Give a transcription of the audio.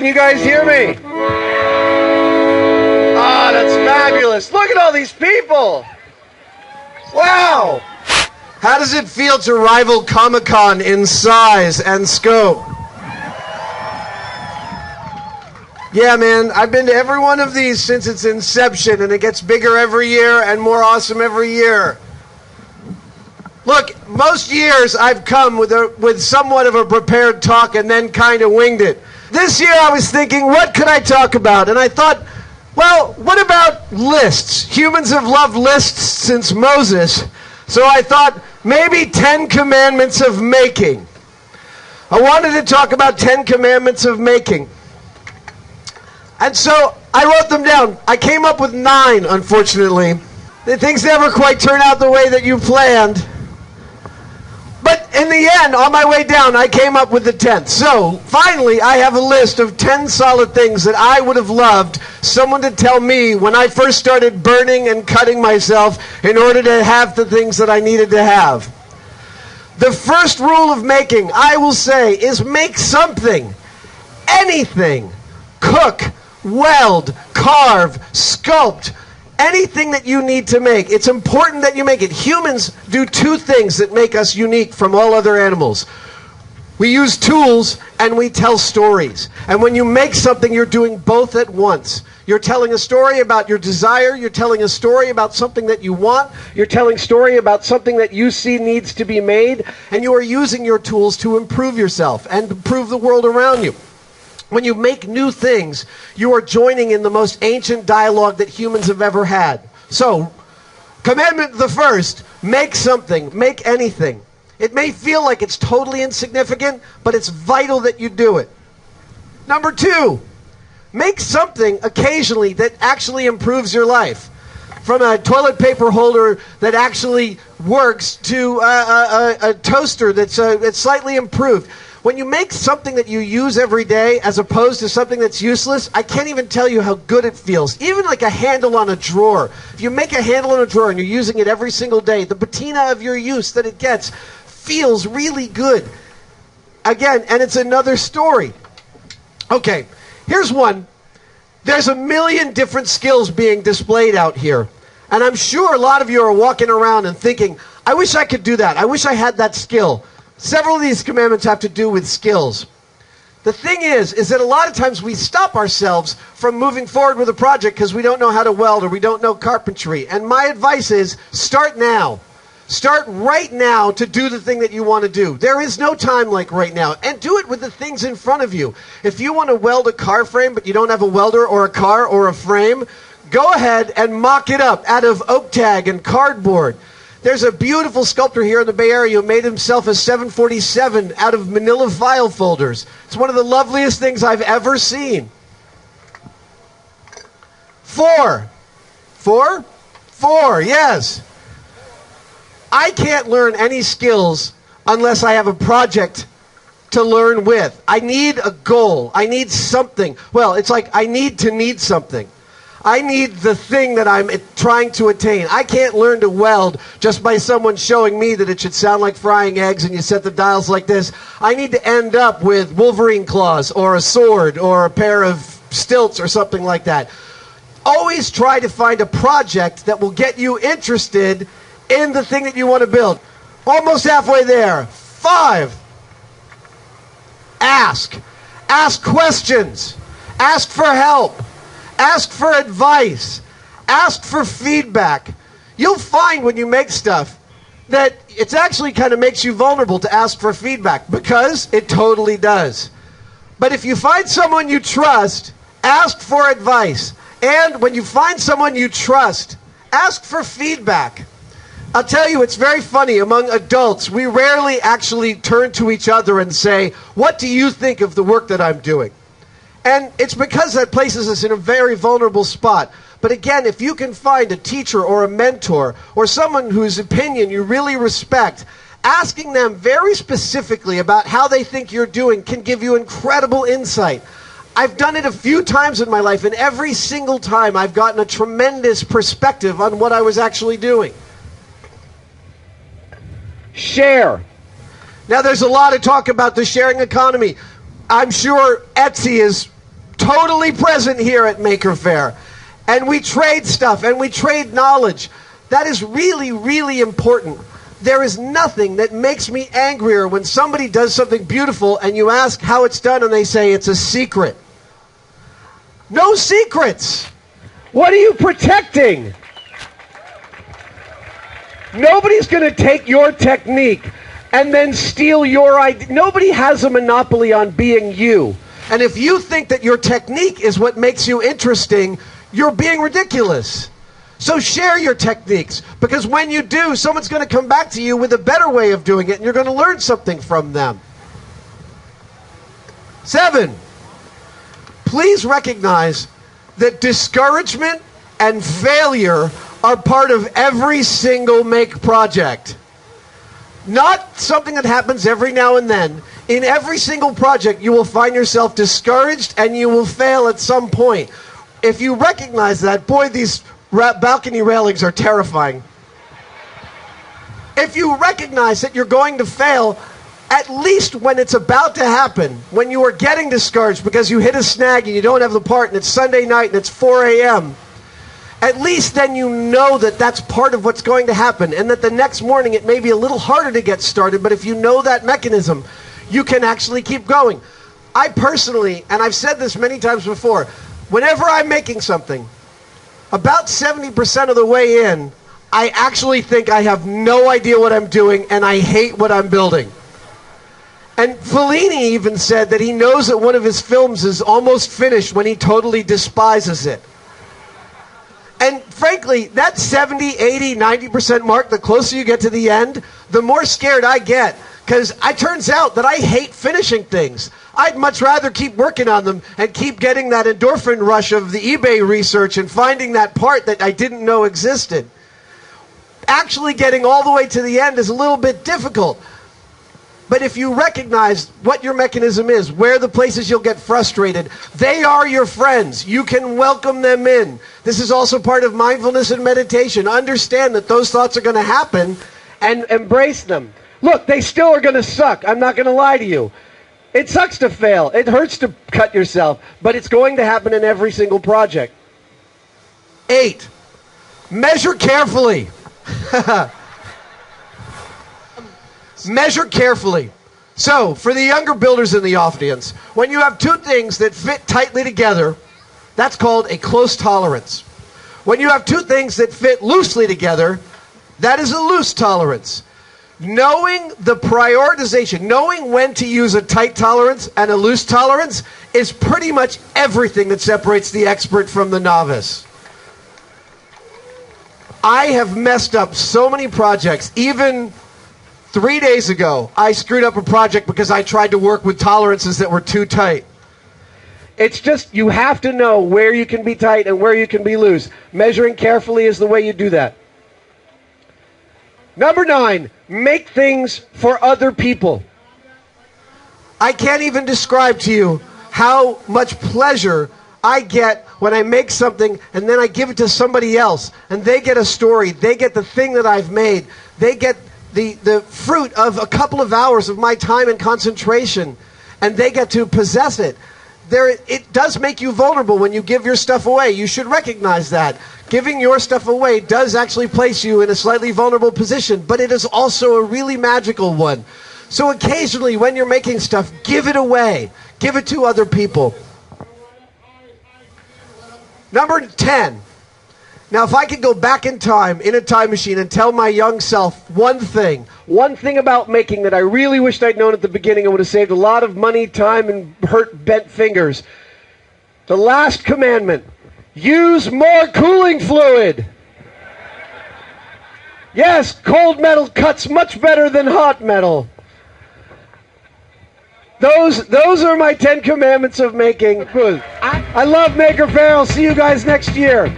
Can you guys hear me? Ah, that's fabulous. Look at all these people. Wow. How does it feel to rival Comic-Con in size and scope? Yeah, man, I've been to every one of these since its inception, and it gets bigger every year and more awesome every year. Look, most years I've come with somewhat of a prepared talk and then kind of winged it. This year I was thinking, what could I talk about? And I thought, well, what about lists? Humans have loved lists since Moses. So I thought, maybe 10 Commandments of Making. I wanted to talk about 10 Commandments of Making. And so I wrote them down. I came up with 9, unfortunately. Things never quite turn out the way that you planned. But in the end, on my way down, I came up with the 10th. So, finally, I have a list of 10 solid things that I would have loved someone to tell me when I first started burning and cutting myself in order to have the things that I needed to have. The first rule of making, I will say, is make something. Anything. Cook, weld, carve, sculpt. Anything that you need to make, it's important that you make it. Humans do 2 things that make us unique from all other animals. We use tools and we tell stories. And when you make something, you're doing both at once. You're telling a story about your desire, you're telling a story about something that you want, you're telling a story about something that you see needs to be made, and you are using your tools to improve yourself and improve the world around you. When you make new things, you are joining in the most ancient dialogue that humans have ever had. So, commandment the first, make something, make anything. It may feel like it's totally insignificant, but it's vital that you do it. Number 2, make something occasionally that actually improves your life. From a toilet paper holder that actually works to a toaster that's slightly improved. When you make something that you use every day as opposed to something that's useless, I can't even tell you how good it feels. Even like a handle on a drawer. If you make a handle on a drawer and you're using it every single day, the patina of your use that it gets feels really good. Again, and it's another story. Okay, here's one. There's a million different skills being displayed out here. And I'm sure a lot of you are walking around and thinking, I wish I could do that. I wish I had that skill. Several of these commandments have to do with skills. The thing is that a lot of times we stop ourselves from moving forward with a project because we don't know how to weld or we don't know carpentry. And my advice is, start now. Start right now to do the thing that you want to do. There is no time like right now. And do it with the things in front of you. If you want to weld a car frame but you don't have a welder or a car or a frame, go ahead and mock it up out of oak tag and cardboard. There's a beautiful sculptor here in the Bay Area who made himself a 747 out of manila file folders. It's one of the loveliest things I've ever seen. 4, yes. I can't learn any skills unless I have a project to learn with. I need a goal. I need something. Well, it's like I need something. I need the thing that I'm trying to attain. I can't learn to weld just by someone showing me that it should sound like frying eggs and you set the dials like this. I need to end up with Wolverine claws or a sword or a pair of stilts or something like that. Always try to find a project that will get you interested in the thing that you want to build. Almost halfway there. 5. Ask. Ask questions. Ask for help. Ask for advice. Ask for feedback. You'll find when you make stuff that it actually kind of makes you vulnerable to ask for feedback, because it totally does. But if you find someone you trust, ask for advice. And when you find someone you trust, ask for feedback. I'll tell you, it's very funny. Among adults, we rarely actually turn to each other and say, what do you think of the work that I'm doing? And it's because that places us in a very vulnerable spot. But again, if you can find a teacher or a mentor or someone whose opinion you really respect, asking them very specifically about how they think you're doing can give you incredible insight. I've done it a few times in my life, and every single time I've gotten a tremendous perspective on what I was actually doing. Share. Now, there's a lot of talk about the sharing economy. I'm sure Etsy is totally present here at Maker Faire. And we trade stuff and we trade knowledge. That is really, really important. There is nothing that makes me angrier when somebody does something beautiful and you ask how it's done and they say it's a secret. No secrets. What are you protecting? Nobody's going to take your technique and then steal your idea. Nobody has a monopoly on being you. And if you think that your technique is what makes you interesting, you're being ridiculous. So share your techniques, because when you do, someone's going to come back to you with a better way of doing it, and you're going to learn something from them. 7, please recognize that discouragement and failure are part of every single Make project. Not something that happens every now and then. In every single project, you will find yourself discouraged and you will fail at some point. If you recognize that, boy, these balcony railings are terrifying. If you recognize that you're going to fail, at least when it's about to happen, when you are getting discouraged because you hit a snag and you don't have the part and it's Sunday night and it's 4 a.m., at least then you know that that's part of what's going to happen, and that the next morning it may be a little harder to get started, but if you know that mechanism, you can actually keep going. I personally, and I've said this many times before, whenever I'm making something, about 70% of the way in, I actually think I have no idea what I'm doing and I hate what I'm building. And Fellini even said that he knows that one of his films is almost finished when he totally despises it. And frankly, that 70, 80, 90% mark, the closer you get to the end, the more scared I get. Because it turns out that I hate finishing things. I'd much rather keep working on them and keep getting that endorphin rush of the eBay research and finding that part that I didn't know existed. Actually getting all the way to the end is a little bit difficult. But if you recognize what your mechanism is, where the places you'll get frustrated, they are your friends. You can welcome them in. This is also part of mindfulness and meditation. Understand that those thoughts are going to happen and embrace them. Look, they still are going to suck. I'm not going to lie to you. It sucks to fail. It hurts to cut yourself, but it's going to happen in every single project. 8, measure carefully. Measure carefully. So, for the younger builders in the audience, when you have two things that fit tightly together, that's called a close tolerance. When you have two things that fit loosely together, that is a loose tolerance. Knowing the prioritization, knowing when to use a tight tolerance and a loose tolerance is pretty much everything that separates the expert from the novice. I have messed up so many projects. Even 3 days ago, I screwed up a project because I tried to work with tolerances that were too tight. It's just, you have to know where you can be tight and where you can be loose. Measuring carefully is the way you do that. Number 9, make things for other people. I can't even describe to you how much pleasure I get when I make something and then I give it to somebody else and they get a story, they get the thing that I've made, they get the fruit of a couple of hours of my time and concentration, and they get to possess it. It does make you vulnerable when you give your stuff away. You should recognize that. Giving your stuff away does actually place you in a slightly vulnerable position, but it is also a really magical one. So occasionally when you're making stuff, give it away. Give it to other people. Number 10. Now, if I could go back in time, in a time machine, and tell my young self one thing about making that I really wished I'd known at the beginning, and would have saved a lot of money, time, and hurt bent fingers. The last commandment: use more cooling fluid. Yes, cold metal cuts much better than hot metal. Those are my 10 commandments of making. I love Maker Faire. I'll see you guys next year.